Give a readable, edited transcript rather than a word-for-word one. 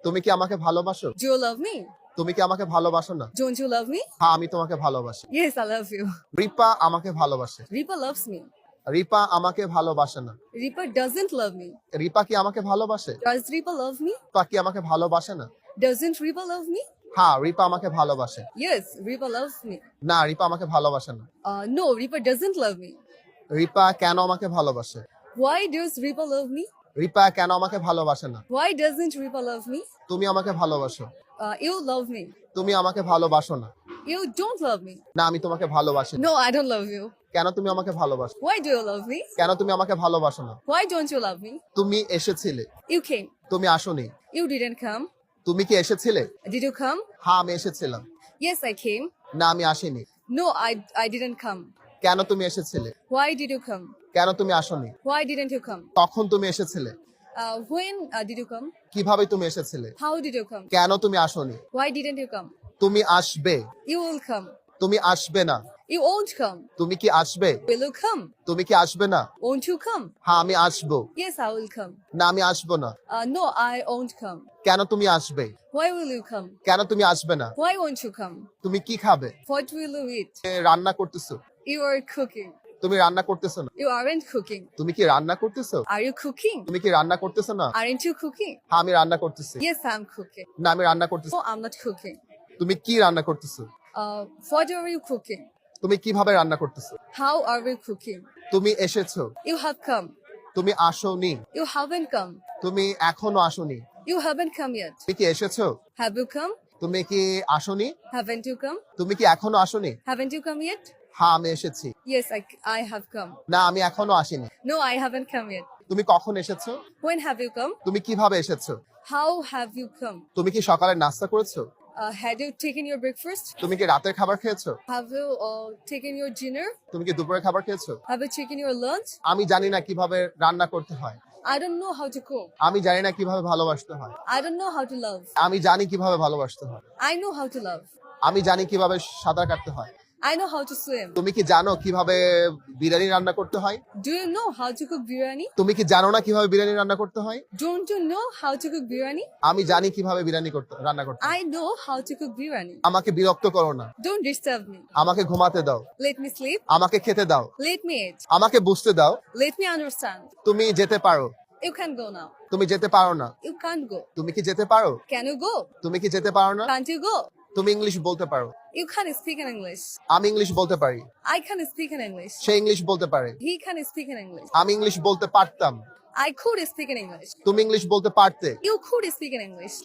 তুমি কি আমাকে ভালোবাসো? Do you love me? তুমি কি আমাকে ভালোবাসো না? Don't you love me? হ্যাঁ, আমি তোমাকে ভালোবাসি। Yes, I love you. Ripa আমাকে ভালোবাসে। Reaper loves me. রিপা আমাকে ভালোবাসে না। Reaper doesn't love me. Ripa কি আমাকে ভালোবাসে? Does Reaper love me? Ripa কি আমাকে ভালোবাসে না? Doesn't Reaper love me? হ্যাঁ, রিপা আমাকে ভালোবাসে। Yes, Reaper loves me. না, রিপা আমাকে ভালোবাসে না। No, Reaper doesn't love me. Ripa কেন আমাকে ভালোবাসে? Why does Reaper love me? Ripa কেন আমাকে ভালোবাসে না? Why doesn't Reaper love me? তুমি আমাকে ভালোবাসো। You love me. তুমি আমাকে ভালোবাসো না। You don't love me. না, আমি তোমাকে ভালোবাসি না। No, I don't love you. কেন তুমি আমাকে ভালোবাসো? Why do you love me? কেন তুমি আমাকে ভালোবাসো না? Why don't you love me? তুমি এসেছিলে। You came. তুমি আসোনি। You didn't come. তুমি কি এসেছিলে? Did you come? হ্যাঁ, আমি এসেছিলাম। Yes, I came. না, আমি আসিনি। No, I didn't come. কেন তুমি এসেছিলে? Why did you come? কেন তুমি আসোনি? Why didn't you come? কখন তুমি এসেছিলে? When did you come? কিভাবে তুমি এসেছিলে? How did you come? কেন তুমি আসোনি? Why didn't you come? তুমি আসবে। You will come. তুমি আসবে না। You won't come. তুমি কি আসবে? Will you come? তুমি কি আসবে না? Won't you come? হ্যাঁ, আমি আসবো। Yes, I will come. না, আমি আসবো না। No, I won't come. কেন তুমি আসবে? Why will you come? কেন তুমি আসবে না? Why won't you come? তুমি কি খাবে? What will you eat? রান্না করতেছো। You are cooking. তুমি রান্না করতেছো না। You aren't cooking. তুমি কি রান্না করতেছো? Are you cooking? তুমি কি রান্না করতেছো না? Aren't you cooking? হ্যাঁ, আমি রান্না করতেছি। Yes, I'm cooking. না, আমি রান্না করতেছি। No, I'm not cooking. তুমি কি রান্না করতেছো? What are you cooking? তুমি কিভাবে রান্না করতেছো? How are we cooking? তুমি এসেছো। You have come. তুমি আসোনি। You haven't come. তুমি এখনো আসোনি। You haven't come yet. তুমি কি এসেছো? Have you come? তুমি কি আসোনি? Haven't you come? তুমি কি এখনো আসোনি? Haven't you come yet? হ্যাঁ, আমি এসেছি। Yes, I have come. না, আমি এখনো আসিনি। No, I haven't come yet. তুমি কখন এসেছো? When have you come? তুমি কিভাবে এসেছো? How have you come? তুমি কি সকালে নাস্তা করেছো? Had you taken your breakfast? তুমি কি রাতের খাবার খেয়েছো? Have you taken your dinner? তুমি কি দুপুরের খাবার খেয়েছো? Have you taken your lunch? আমি জানি না কিভাবে রান্না করতে হয়। I don't know how to cook. আমি জানি না কিভাবে ভালোবাসতে হয়। I don't know how to love. আমি জানি কিভাবে ভালোবাসতে হয়। I know how to love. আমি জানি কিভাবে সাঁতার কাটতে হয়। I know how to swim. তুমি কি জানো কিভাবে বিরিয়ানি রান্না করতে হয়? Do you know how to cook biryani? তুমি কি জানো না কিভাবে বিরিয়ানি রান্না করতে হয়? Don't you know how to cook biryani? আমি জানি কিভাবে বিরিয়ানি রান্না করতে হয়। I know how to cook biryani. আমাকে বিরক্ত করো না। Don't disturb me. আমাকে ঘুমাতে দাও। Let me sleep. আমাকে খেতে দাও। Let me eat. আমাকে বুঝতে দাও। Let me understand. তুমি যেতে পারো। You can go now. তুমি যেতে পারো না। You can't go. তুমি কি যেতে পারো? Can you go? তুমি কি যেতে পারো না? Can't you go? তুমি ইংলিশ বলতে পারো। You can speak in English. আমি ইংলিশ বলতে পারি। I can speak in English. Say English বলতে পারে। He can speak in English. আমি ইংলিশ বলতে পারতাম। I could speak in English. তুমি ইংলিশ বলতে পারতে। You could speak in English.